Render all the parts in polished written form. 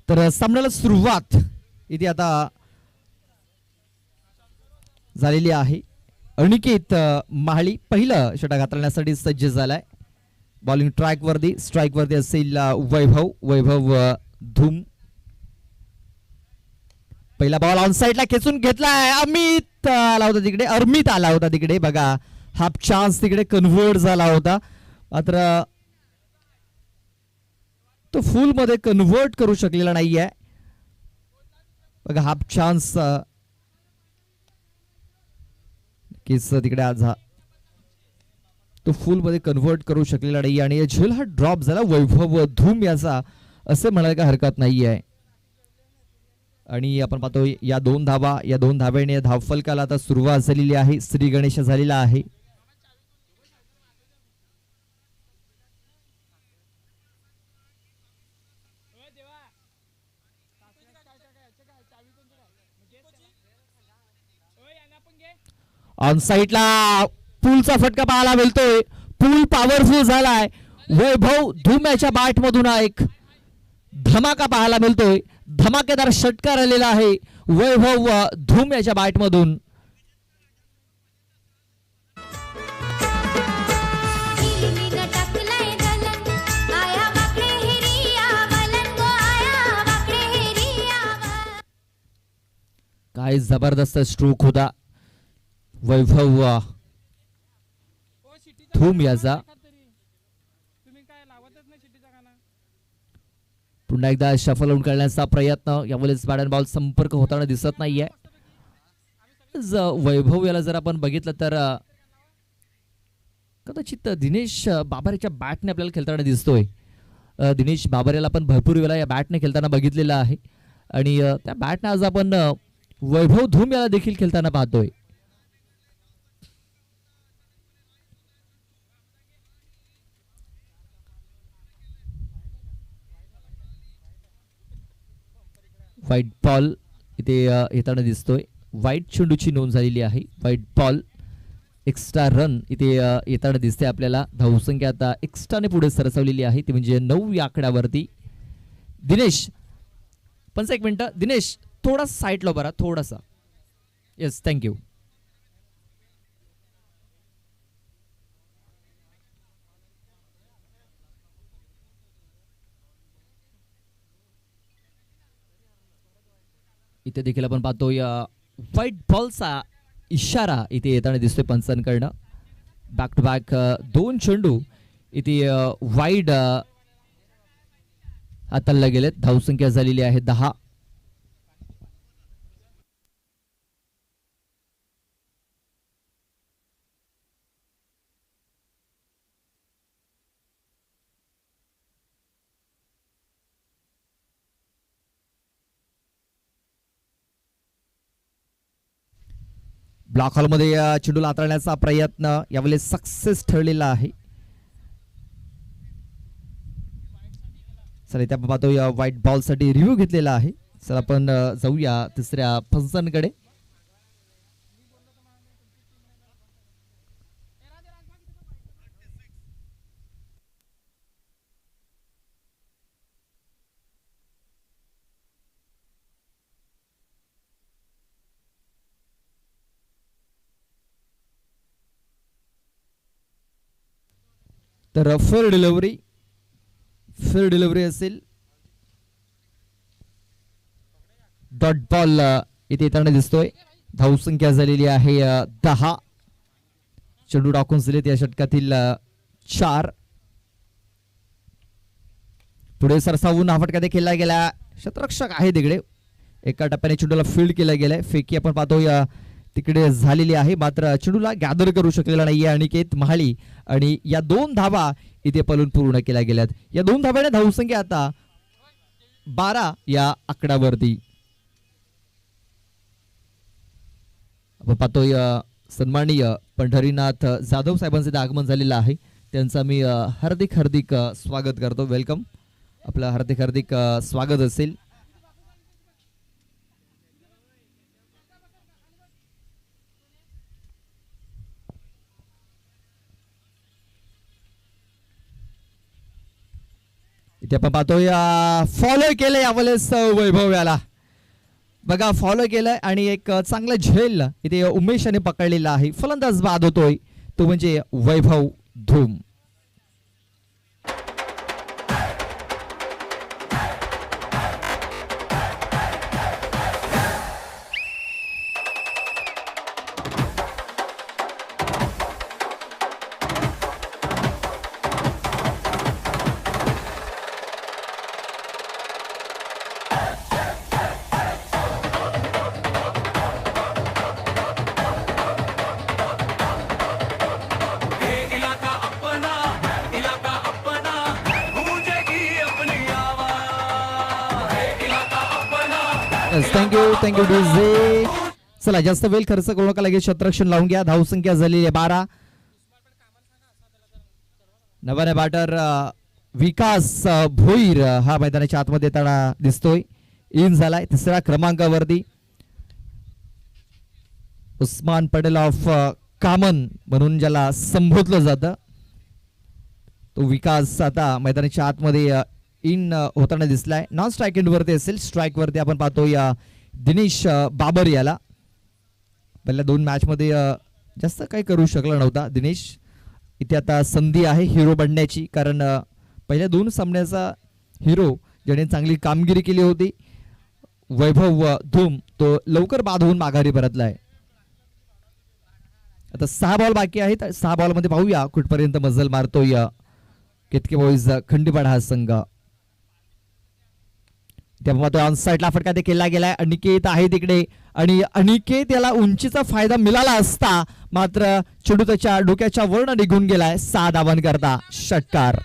तर सामन्याला सुरुवात इथे आता झालेली आहे. अनिकेत महाळी पहिलं षटक हाताळण्यासाठी सज्ज झालाय. बॉलिंग स्ट्राईक वरती असेल वैभव धूम. पहिला बॉल ऑन साइडला खेचून घेतलाय. अमित आला होता तिकडे, अरमित आला होता तिकडे. बघा हाफ चान्स तिकडे कन्व्हर्ट झाला होता, मात्र तो फुल मध्ये कन्व्हर्ट करू शकलेला नाहीये. बघा हाफ चान्स तिकडे आज तो फुल मध्ये कन्व्हर्ट करू शकलेला नाही आणि झेल हा ड्रॉप झाला वैभव धूम याचा, असे म्हणायला काही हरकत नाहीये. आणि आपण पाहतो या दोन धाब्याने धावफलकाला आता सुरुवात झालेली आहे. श्री गणेश झालेला आहे. ऑन साइडला पूलचा फटका पाहायला मिळतोय. पूल पॉवरफुल झालाय. वैभव धूम याच्या बॅट मधून एक धमाका पाहायला मिळतोय. धमाकेदार षटकार आलेला आहे वैभव धूम याच्या बॅट मधून. काय जबरदस्त स्ट्रोक होता वैभव धूम याचा. पुन्हा एकदा शफल होऊन करण्याचा प्रयत्न, यावेळेस बॅट अँड बॉल संपर्क होताना दिसत नाहीये. वैभव याला जर आपण बघितलं तर कदाचित दिनेश बाबरेच्या बॅटने आपल्याला खेळताना दिसतोय. दिनेश बाबर याला आपण भरपूर वेळा या बॅटने खेळताना बघितलेलं आहे आणि त्या बॅटने आज आपण वैभव धूम याला देखील खेळताना पाहतोय. व्हाईट बॉल इथे येताना दिसतोय. व्हाईट चेंडूची नोंद झालेली आहे. व्हाईट बॉल, एक्स्ट्रा रन इथे येताना दिसते आपल्याला. धावसंख्या आता एक्स्ट्राने पुढे सरसवलेली आहे, ती म्हणजे 9 या आकड्यावरती. दिनेश एक मिनिट, दिनेश थोडासा साईडला बरा, थोडासा. Yes, thank you. इथे देखील आपण पाहतो या व्हाईट बॉलचा इशारा इथे येताना दिसतोय पंचांकडनं. बॅक टू बॅक 2 चेंडू इथे वाईड हाताळले गेलेत. धावसंख्या झालेली आहे 10. ब्लॉक हॉलमध्ये चेंडूला हाताळण्याचा प्रयत्न यावेळेस सक्सेस ठरलेला आहे. चला इथे आपण पाहतो या व्हाईट बॉल साठी रिव्ह्यू घेतलेला आहे. चला आपण जाऊया तिसऱ्या पंचांकडे. तर फेअर डिलिव्हरी असेल. डॉट बॉल इथे येताना दिसतोय. धावसंख्या झालेली आहे 10. चेंडू टाकून दिलेत या षटकातील 4. पुढे सरसावून हा फटका खेळला गेला. क्षेत्ररक्षक आहे तिकडे. एका टप्प्याने चेंडूला फील्ड केला गेलाय. फेकी आपण पाहतो या तिकडे झालेली आहे, मात्र चेंडूला गॅदर करू शकलेला नाहीये अनिकेत महाळी. आणि या 2 धावा इथे पलून पूर्ण केल्या गेल्यात. या 2 धाव्याने धावसंख्या आता 12 या आकड्यावरती. आपण पाहतोय सन्माननीय पंढरीनाथ जाधव साहेबांचे आगमन झालेलं आहे. त्यांचा मी हार्दिक स्वागत करतो. वेलकम, आपलं हार्दिक स्वागत असेल. इथे आपण पाहतोय फॉलो केलं यावेळेस वैभव याला बघा फॉलो केलंय आणि एक चांगला झेल इथे उमेश याने पकडलेला आहे. फलंदाज बाद होतोय तो म्हणजे वैभव धूम. Thank you DJ. चला जास्त वेळ खर्च करू नका लगेच शतरक्षण लावून घ्या. धावसंख्या झालेली आहे 12. नव्याने बॅटर विकास भोईर हा मैदानाच्या आतमध्ये येताना दिसतोय. इन झालाय 3ऱ्या क्रमांकावरती. उस्मान पटेल ऑफ कामन म्हणून ज्याला संबोधलं जातं तो विकास आता मैदानाच्या आतमध्ये इन होताना दिसलाय. नॉन स्ट्राईक एंड वरती असेल. स्ट्राईक वरती आपण पाहतोय दिनेश बाबर याला. पहिल्या 2 मॅच मध्ये जास्त काही करू शकला नव्हता दिनेश. इथे आता संधी आहे हिरो बनण्याची कारण पहिल्या 2 सामन्याचा हिरो ज्याने चांगली कामगिरी केली होती वैभव धूम तो लवकर बाद होऊन माघारी परतलाय. आता 6 बॉल बाकी आहेत. 6 बॉल मध्ये पाहूया कुठपर्यंत मजल मारतोय केतके बॉईज खंडीपाडा हा संघ. तेव्हा तो ऑन साइडला फटका ते केला गेलाय. अनिकेत आहे तिकडे आणि अनिकेत याला उंचीचा फायदा मिळाला असता मात्र चेंडू त्याच्या डोक्याच्या वरनं निघून गेलाय. 6 धावांकरता षटकार.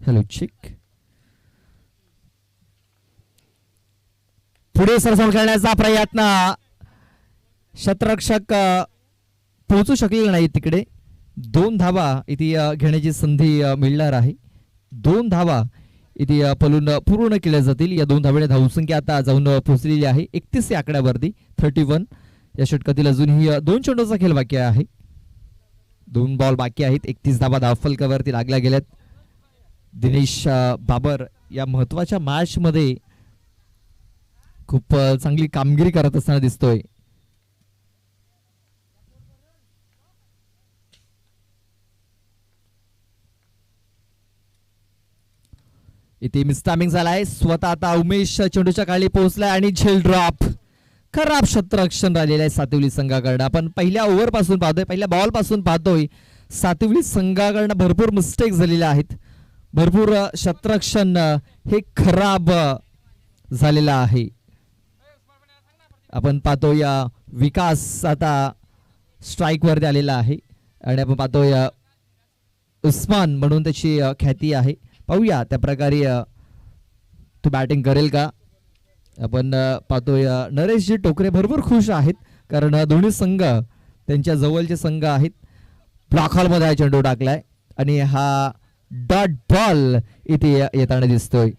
हॅलो चिक. पुढे सरसावून खेळण्याचा प्रयत्न. शतरक्षक पोहोचू शकले नाही तिकडे. 2 धावा इथे घेण्याची संधी मिळणार आहे. 2 धावा इथे पलून पूर्ण केल्या जातील. या 2 धावेने धावसंख्या आता जाऊन पोहोचलेली आहे 31 या आकड्यावरती 31. या षटकातील अजूनही 2 चेंडूचा खेळ बाकी आहे. 2 बॉल बाकी आहेत. 31 धावा धावफलकावरती लागल्या गेल्यात. दिनेश बाबर या महत्वाच्या मॅच मध्ये खूप चांगली कामगिरी करत असताना दिसतोय. इथे मिस्टामिंग झालाय. स्वतः आता उमेश चेंडूच्या खाली पोहोचलाय आणि झेल ड्रॉप. खराब क्षेत्ररक्षण राहिलेलं आहे सातिवली संघाकडे. आपण पहिल्या ओव्हर पासून पाहतोय, पहिल्या बॉल पासून पाहतोय सातिवली संघाकडनं भरपूर मिस्टेक झालेल्या आहेत. भरपूर क्षेत्ररक्षण हे खराब झालेलं आहे. आपण पाहतोय विकास आता स्ट्राईक वरती आलेला आहे आणि आपण पाहतोय उस्मान म्हणून त्याची ख्याती आहे. पाहूया त्या प्रकारे तो बॅटिंग करेल का. आपण पाहतोय नरेशजी टोकरे भरपूर खुश आहेत कारण दोन्ही संघ त्यांच्या जवळचे संघ आहेत. ब्लॉक हॉलमध्ये हा चेंडू टाकलाय आणि हा डॉट बॉल इथे येताना दिसतोय.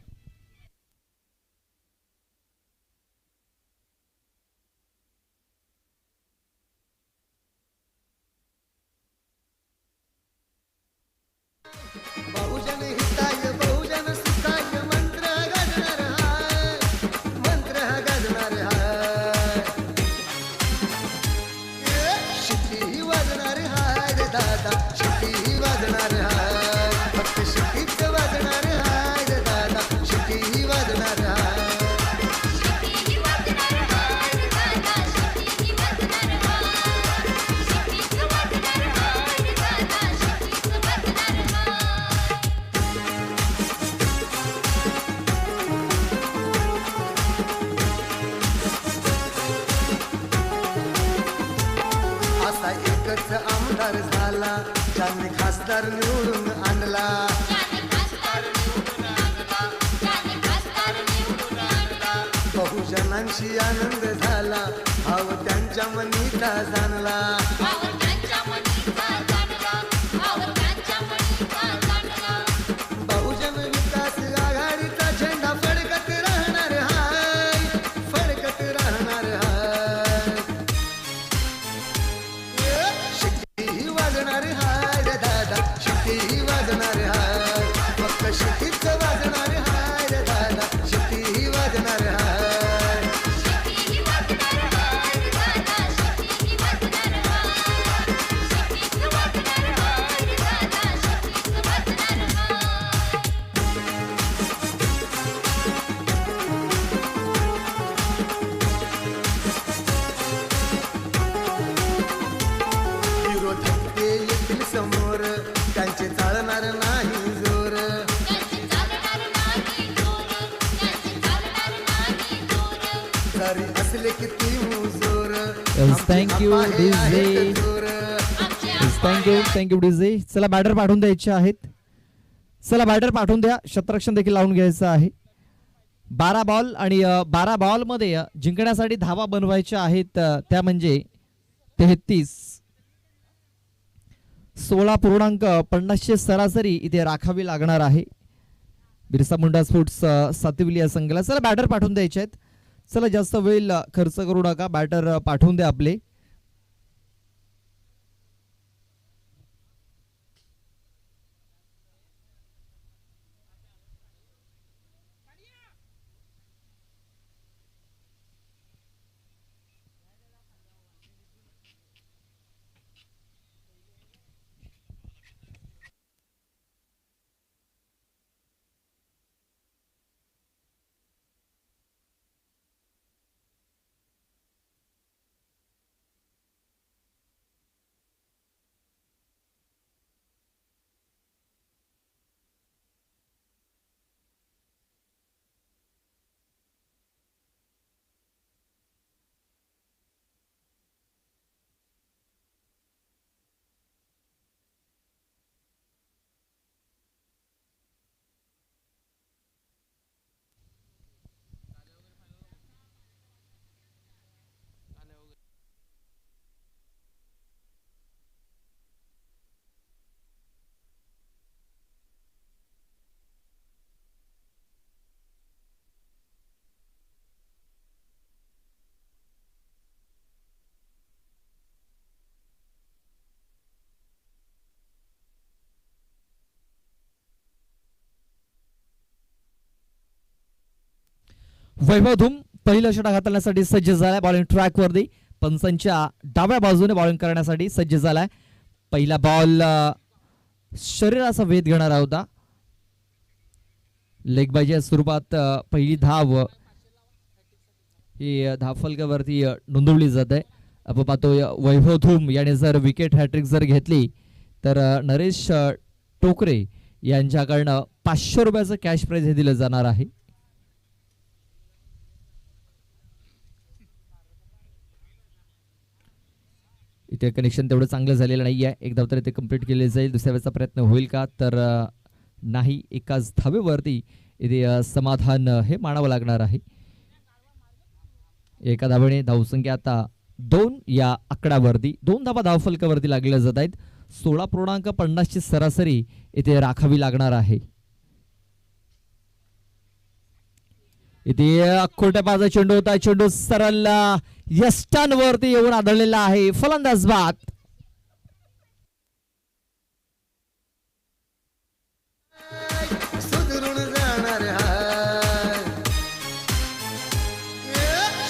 आमदार झाला ज्याने खासदार निवडून आणला. बहुजनांशी आनंद झाला भाव त्यांच्या मनीचा जाणला. बहुजन विकास आघाडीचा झेंडा फडकत राहणार हाय, फडकत राहणार हाय. शिट्टी वाजणार हाय रे दादा, शिट्टी वाजणार हाय. फक्त शिट्टीच वाजणार हाय रे दादा, शिट्टी वाजणार हाय. समोर त्यांचे चालणार नाही जोर. जरी असले किती मुजोर. Thank you DJ, thank you DJ. चला बॅटर पाठवून द्यायचे आहेत. चला बॅटर पाठवून द्या. क्षेत्ररक्षण देखील लावून घ्यायचं आहे. 12 बॉल आणि 12 बॉल मध्ये जिंकण्यासाठी धावा बनवायच्या आहेत त्या म्हणजे 33. 16.50 सरासरी इथे राखावी लागणार आहे बिरसा मुंडा स्पोर्ट्स सातिवली या संघाला. चला बॅटर पाठवून द्यायचे आहेत. चला जास्त वेळ खर्च करू नका, बॅटर पाठवून द्या आपले. वैभव धूम पहिलं षटक हाताळण्यासाठी सज्ज झालाय. बॉलिंग ट्रॅक वरती पंचांच्या डाव्या बाजूने बॉलिंग करण्यासाठी सज्ज झालाय. पहिला बॉल शरीराचा वेध घेणारा होता. लेग बायच्या स्वरूपात पहिली धाव ही धावफलकावरती नोंदवली जात आहे. आपण पाहतो वैभव धूम याने जर विकेट हॅट्रिक जर घेतली तर नरेश टोकरे यांच्याकडनं 500 रुपयाचं कॅश प्राइज हे दिलं जाणार आहे. इथे कनेक्शन तेवढं चांगलं झालेलं नाही आहे. एक धाव तर इथे कंप्लीट केले जाईल. दुसऱ्या वेळेचा प्रयत्न होईल का तर नाही. एकाच धावेवरती इथे समाधान हे मानावं लागणार आहे. एका धावेने धावसंख्या आता 2 या आकड्यावरती 2 धावा धावफलकावरती लागल्या जात आहेत. 16.50 ची सरासरी इथे राखावी लागणार आहे. इथे खोट्यापाचा चेंडू होता. चेंडू सरळ यष्टांवरती येऊन आदळलेला आहे. फलंदाज बाद. सुधरून जाणार हाय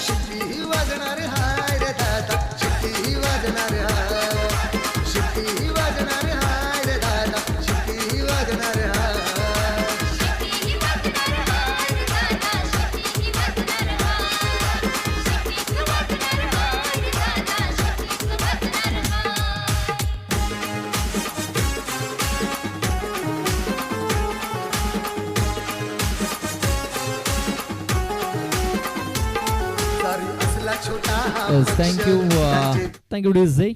शिट्टी वाजणार हाय रे दादा शिट्टी वाजणार हाय शिट्टी वाजणार हाय रे दादा शिट्टी वाजणार हाय सारी असला छोटा हा थँक्यू थँक्यू डीजे.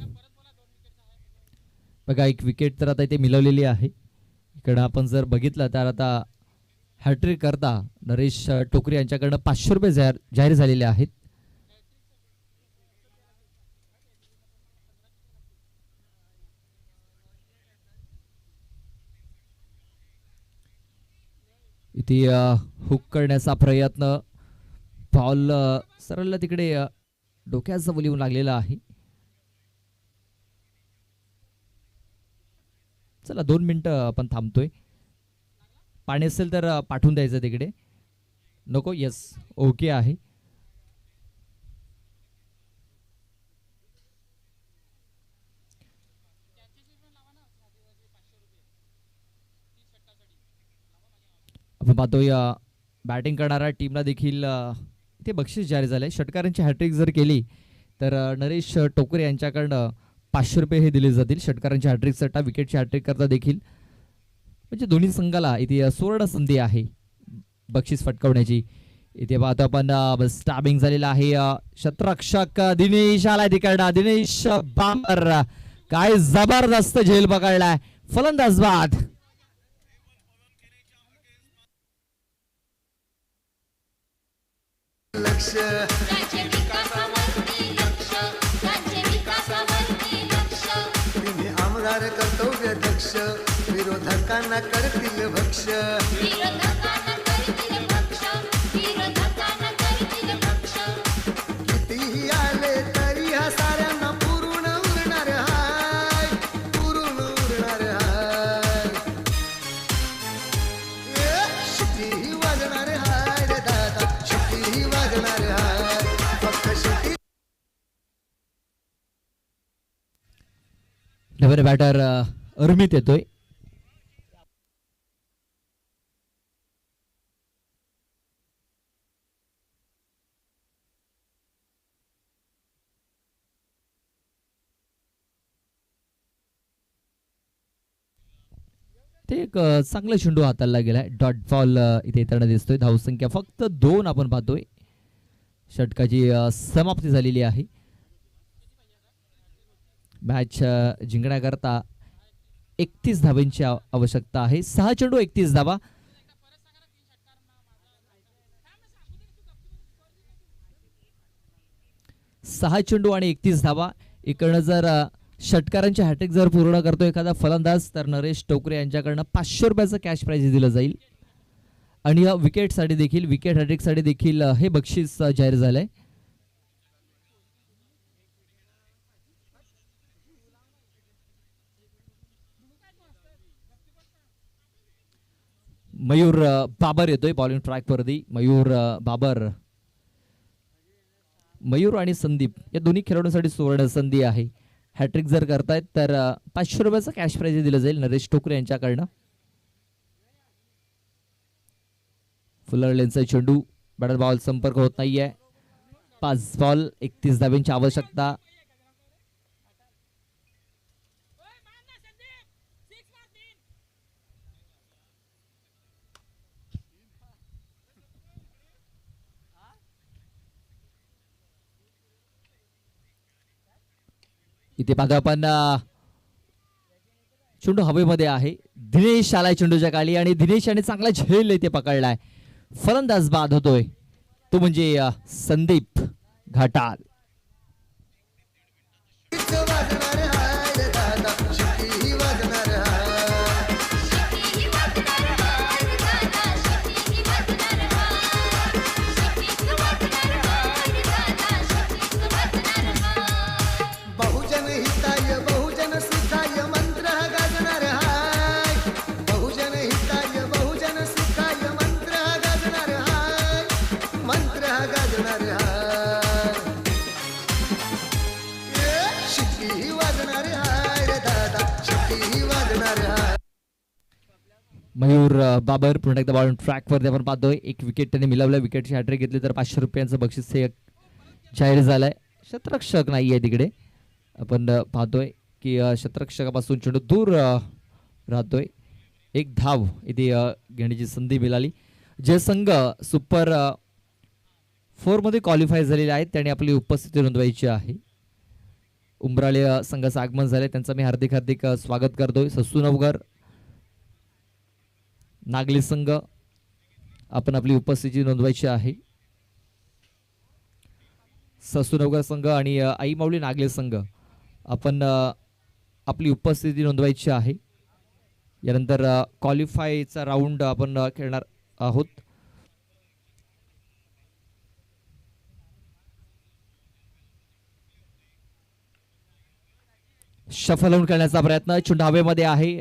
बघा एक विकेट तर आता इथे मिळवलेली आहे. इकडं आपण जर बघितलं तर आता हॅट्रिक करता नरेश टोकरे यांच्याकडनं 500 रुपये जाहीर झालेले आहेत. इथे हुक करण्याचा प्रयत्न. बॉल सरळ तिकडे डोक्याजवळ येऊन लागलेला आहे. चला 2 मिनिटं आपण थांबतोय. पाणी असेल तर पाठवून द्यायचं तिकडे. नको. येस ओके आहे. आपण पाहतोय बॅटिंग करणाऱ्या टीमला देखील इथे बक्षीस जाहीर झाले. षटकारांची हॅट्रिक जर केली तर नरेश टोकरे यांच्याकडनं 500 रुपये हे दिले जातील. षटकारांची हॅट्रिक सट्टा विकेटची हॅट्रिक करता देखील म्हणजे दोन्ही संघाला इथे सुवर्ण संधी आहे बक्षीस फटकावण्याची. इथे पाहतो आपण स्टाबिंग झालेला आहे. शतरक्षक दिनेश आलाय तिकडनं. दिनेश बांबर काय जबरदस्त झेल पकडलाय. फलंदाज बाद. लक्ष तिने आमदार कर्तव्य दक्ष विरोधकांना करतील भक्ष कितीही आले तरी हा साऱ्यांना पुरून उरणार हाय पुरून उरणार हाय शिट्टी वाजणार हाय रे दादा शिट्टी वाजणार हाय फक्त शिट्टी. नवीन बॅटर अरमित येतोय. ते एक चांगला चेंडू हाताळला गेलाय. डॉट बॉल इथे येताना दिसतोय. धावसंख्या फक्त 2 आपण पाहतोय. षटकाची समाप्ती झालेली आहे. मॅच जिंकण्याकरता 31 धावांची आवश्यकता आहे. 6 चेंडू 31 धावा. सहा चेंडू आणि 31 धावा. इकडनं जर षटकारांची हॅट्रिक जर पूर्ण करतो एखादा फलंदाज तर नरेश टोकरे यांच्याकडनं 500 रुपयाचं कॅश प्राइज दिलं जाईल. आणि या विकेटसाठी देखील विकेट हॅट्रिकसाठी देखील हे बक्षीस जाहीर झालंय. मयूर बाबर येतोय बॉलिंग ट्रॅक वरती. मयूर बाबर, मयूर आणि संदीप या दोन्ही खेळाडूंसाठी सुवर्ण संधी आहे. हॅट्रिक जर करतायत तर 500 रुपयाचं कॅश प्राइज दिलं जाईल नरेश ठोकरे यांच्याकडनं. फुलर लेनचा चेंडू, बॅटर बॉल संपर्क होत नाहीये. 5 बॉल 31 धाब्यांची आवश्यकता. इथे बघा आपण चेंडू हवेमध्ये आहे. दिनेश आलाय चेंडूच्या खाली आणि दिनेश याने चांगला झेल इथे पकडलाय. फलंदाज बाद होतोय तो म्हणजे संदीप घाटाल. वाजणार हाय दादा शिट्टी वाजणार हाय. बहुजन हिताय बहुजन सुखाय मंत्र गाजणार हाय. बहुजन हिताय बहुजन सुखाय मंत्र गाजणार हाय. मंत्र गाजणार हाय. शिट्टी वाजणार हाय रे दादा शिट्टी वाजणार हाय. मयूर बाबर पुन्हा एकदा बॉलिंग ट्रॅक वरती आपण पाहतोय. एक विकेट त्याने मिळवलं. विकेटची हॅट्रिक घेतली तर 500 रुपयांचं बक्षीस हे जाहीर झालंय. शतरक्षक नाहीये तिकडे. आपण पाहतोय की शतरक्षकापासून चेंडू दूर राहतोय. एक धाव इथे घेण्याची संधी मिळाली. जे संघ सुपर 4 मध्ये क्वालिफाय झालेले आहेत त्यांनी आपली उपस्थिती नोंदवायची आहे. उंबराळे संघाचं आगमन झाले, त्यांचं मी हार्दिक हार्दिक स्वागत करतोय. ससूनवगर नागली संघ आपण आपली उपस्थिती नोंदवायची आहे. ससूनवगर संघ आणि आई माऊली नागले संघ आपण आपली उपस्थिती नोंदवायची आहे. यानंतर क्वालिफायचा राऊंड आपण खेळणार आहोत. शफल होऊन खेळण्याचा प्रयत्न. चेंडू हवेमध्ये आहे.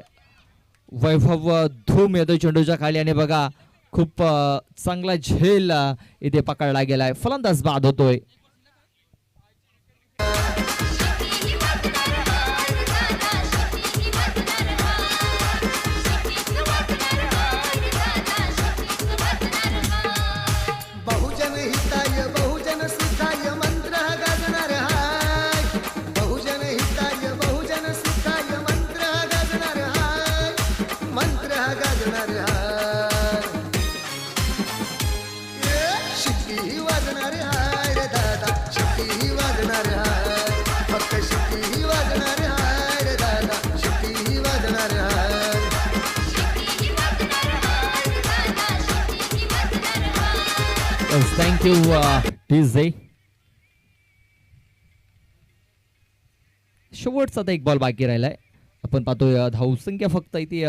वैभव धूम येतोय चेंडूच्या खाली आणि बघा खूप चांगला झेल इथे पकडला गेलाय. फलंदाज बाद होतोय. बहुजन हिताय बहुजन सुखाय मंत्र गाजणार हाय. बहुजन हिताय बहुजन सुखाय मंत्र गाजणार हाय. मंत्र गाजणार हाय. शिट्टी वाजणार हाय रे दादा शिट्टी वाजणार हाय. फक्त शिट्टी वाजणार हाय रे दादा शिट्टी वाजणार हाय. Thank you DJ. शेवटचा आता एक बॉल बाकी राहिलाय. आपण पाहतोय धावसंख्या फक्त इथे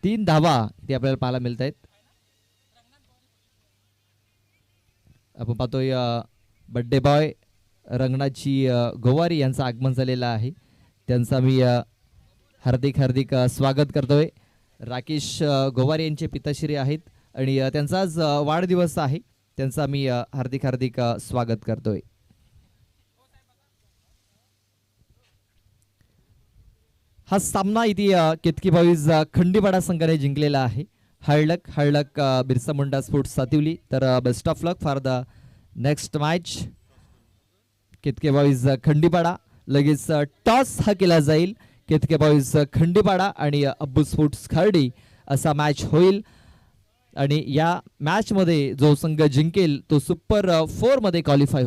3 धावा इथे आपल्याला पाहायला मिळत आहेत. आपण पाहतोय बड्डे बॉय रंगनाची गोवारी यांचं आगमन झालेलं आहे. त्यांचा मी हार्दिक हार्दिक स्वागत करतोय. राकेश गोवारी यांचे पिताश्री आहेत आणि त्यांचा आज वाढदिवस आहे. त्यांचा मी हार्दिक हार्दिक स्वागत करतोय. हा सामना इथे केतकी बॉईज खंडीपाडा संघाने जिंकलेला आहे. हळलक हळलक बिरसा मुंडा स्पोर्ट्स सातिवली. तर best of luck for the next match. Ketke boys Khandipada. लगेच टॉस हा केला जाईल. केतके बॉईज खंडीपाडा आणि अब्बू स्पोर्ट्स खर्डी असा मॅच होईल आणि या मॅच मध्ये जो संघ जिंकेल तो सुपर 4 मध्ये क्वालिफाय